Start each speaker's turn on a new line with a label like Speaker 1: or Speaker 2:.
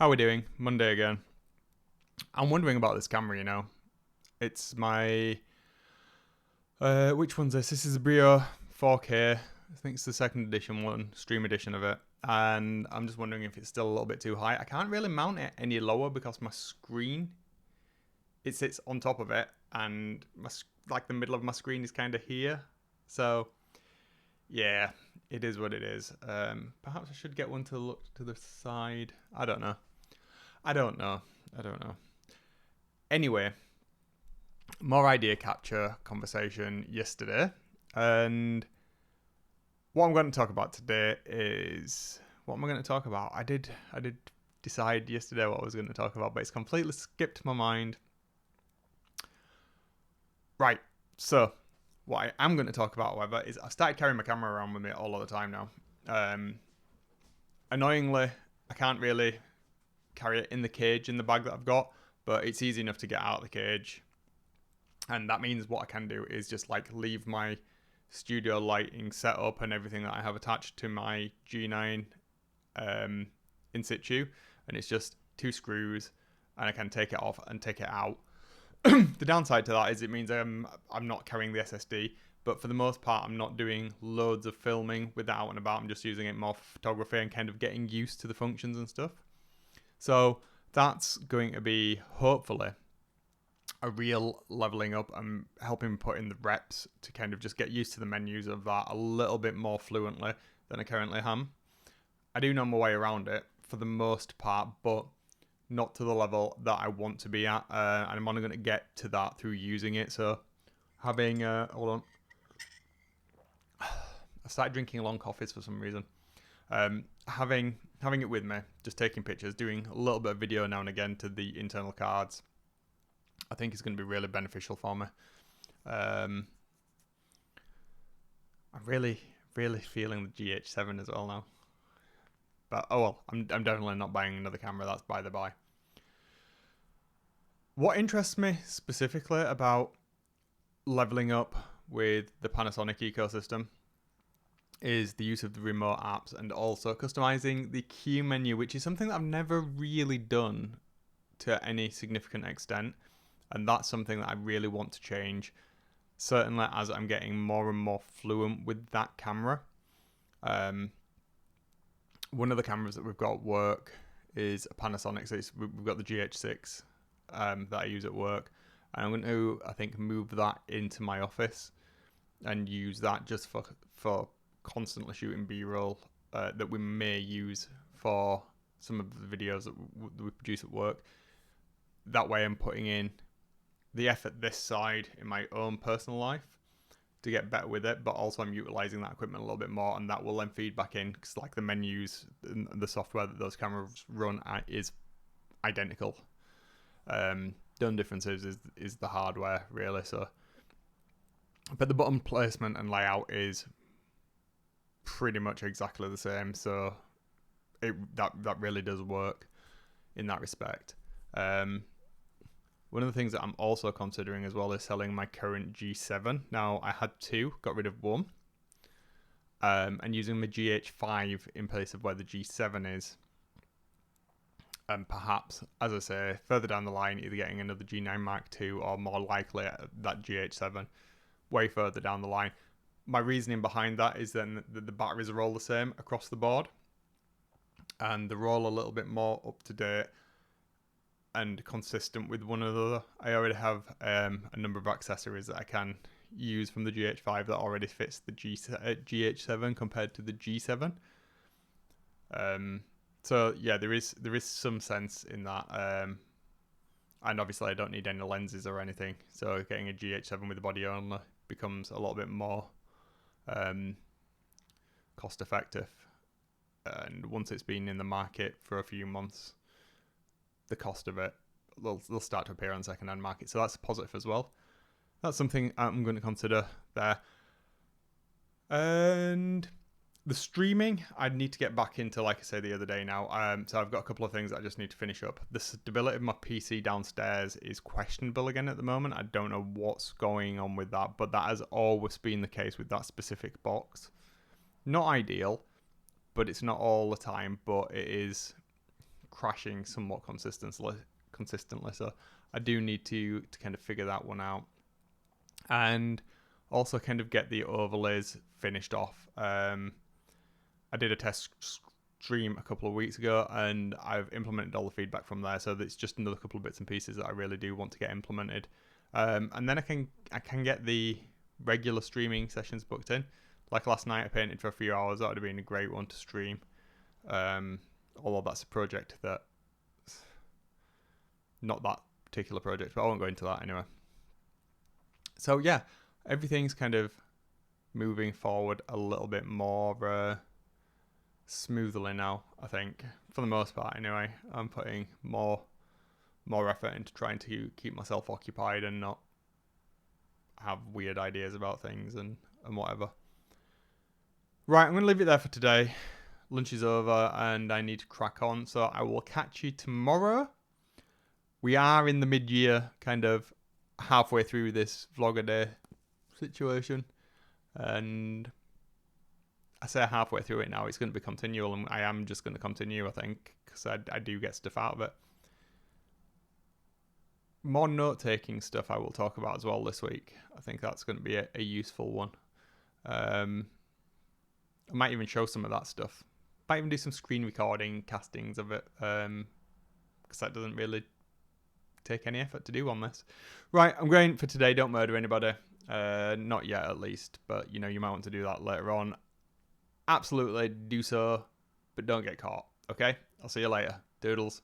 Speaker 1: How are we doing? Monday again. I'm wondering about this camera, It's my... which one's this? This is the Brio 4K. I think it's the second edition one, stream edition of it. And I'm just wondering if it's still a little bit too high. I can't really mount it any lower because my screen, it sits on top of it. And the middle of my screen is kind of here. So, yeah, it is what it is. Perhaps I should get one to look to the side. I don't know. Anyway, more idea capture conversation yesterday. And what I'm going to talk about today is... What am I going to talk about? I did decide yesterday what I was going to talk about, but it's completely skipped my mind. Right, so what I am going to talk about, however, is I've started carrying my camera around with me all of the time now. Annoyingly, I can't really carry it in the cage in the bag that I've got, but it's easy enough to get out of the cage. And that means what I can do is just leave my studio lighting set up and everything that I have attached to my G9 in situ, and it's just 2 screws, and I can take it off and take it out. The downside to that is it means I'm not carrying the SSD, but for the most part I'm not doing loads of filming with that out and about. I'm just using it more for photography and kind of getting used to the functions and stuff. So that's going to be, hopefully, a real leveling up and helping me put in the reps to kind of just get used to the menus of that a little bit more fluently than I currently am. I do know my way around it for the most part, but not to the level that I want to be at. And I'm only going to get to that through using it. So having... hold on. I started drinking long coffees for some reason. Having it with me, just taking pictures, doing a little bit of video now and again to the internal cards, I think it's going to be really beneficial for me. I'm really feeling the GH7 as well now. But oh well, I'm definitely not buying another camera. That's by the by. What interests me specifically about leveling up with the Panasonic ecosystem is the use of the remote apps and also customizing the queue menu, which is something that I've never really done to any significant extent. And that's something that I really want to change, certainly as I'm getting more and more fluent with that camera. One of the cameras that we've got at work is a Panasonic. So we've got the GH6 that I use at work. And I'm going to, I think, move that into my office and use that just for constantly shooting B-roll that we may use for some of the videos that we produce at work. That way I'm putting in the effort this side in my own personal life to get better with it, but also I'm utilizing that equipment a little bit more, and that will then feed back in, because the menus and the software that those cameras run at is identical. The only difference is the hardware, really. So, but the button placement and layout is pretty much exactly the same, so that really does work in that respect. One of the things that I'm also considering as well is selling my current G7. Now, I had 2, got rid of 1, and using my GH5 in place of where the G7 is. And perhaps, as I say, further down the line, either getting another G9 Mark II or more likely that GH7 way further down the line. My reasoning behind that is then that the batteries are all the same across the board, and they're all a little bit more up to date and consistent with one another. I already have a number of accessories that I can use from the GH5 that already fits the GH7 compared to the G7. So yeah, there is some sense in that. And obviously I don't need any lenses or anything, so getting a GH7 with the body only becomes a little bit more cost effective. And once it's been in the market for a few months, the cost of it, they'll start to appear on second-hand market. So that's positive as well. That's something I'm going to consider there. And the streaming, I need to get back into, like I said the other day now. So I've got a couple of things that I just need to finish up. The stability of my PC downstairs is questionable again at the moment. I don't know what's going on with that, but that has always been the case with that specific box. Not ideal, but it's not all the time, but it is crashing somewhat consistently. So I do need to kind of figure that one out, and also kind of get the overlays finished off. I did a test stream a couple of weeks ago, and I've implemented all the feedback from there. So it's just another couple of bits and pieces that I really do want to get implemented, and then I can get the regular streaming sessions booked in. Like last night, I painted for a few hours. That would have been a great one to stream. Although that's a project that, not that particular project, but I won't go into that anyway. So yeah, everything's kind of moving forward a little bit more smoothly now, I think, for the most part anyway. I'm putting more effort into trying to keep myself occupied and not have weird ideas about things and whatever. Right, I'm going to leave it there for today. Lunch is over and I need to crack on, so I will catch you tomorrow. We are in the mid-year, kind of halfway through this vlog-a-day situation, and I say halfway through it now. It's going to be continual, and I am just going to continue, I think, because I do get stuff out of it. More note-taking stuff I will talk about as well this week. I think that's going to be a useful one. I might even show some of that stuff. Might even do some screen recording castings of it, because that doesn't really take any effort to do on this. Right, I'm going for today. Don't murder anybody. Not yet, at least, but you might want to do that later on. Absolutely do so, but don't get caught. Okay, I'll see you later. Doodles.